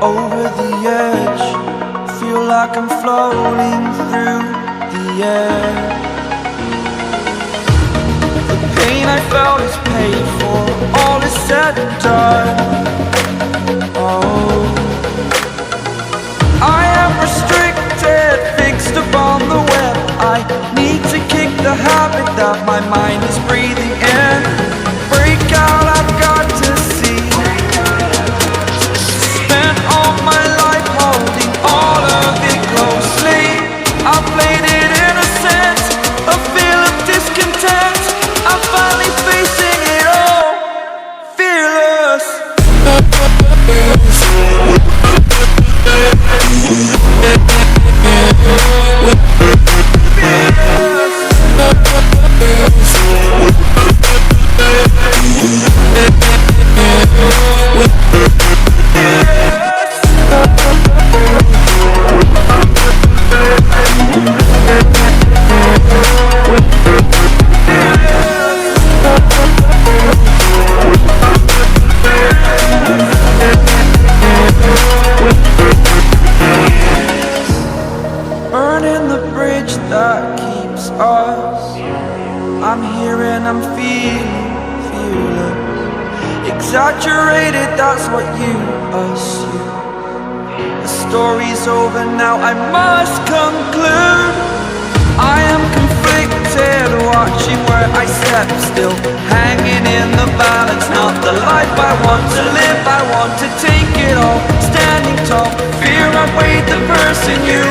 over the edge. Feel like I'm floating through the air. The pain I felt is paid for, all is said and done. Oh, I am restricted, fixed upon the web. I need to kick the habit that my mind is breathing in. Break out, I've got to see. Spent all my life holding all of it closely. I played it innocent, a feel of discontent. I'm finally facing it all, fearless. Burning the bridge that keeps us. I'm here and I'm feeling fearless. Exaggerated, that's what you assume. The story's over now, I must conclude. I am conflicted, watching where I step still, hanging in the balance. Not the life I want to live, I want to take it all. Standing tall, fear I've weighed the person you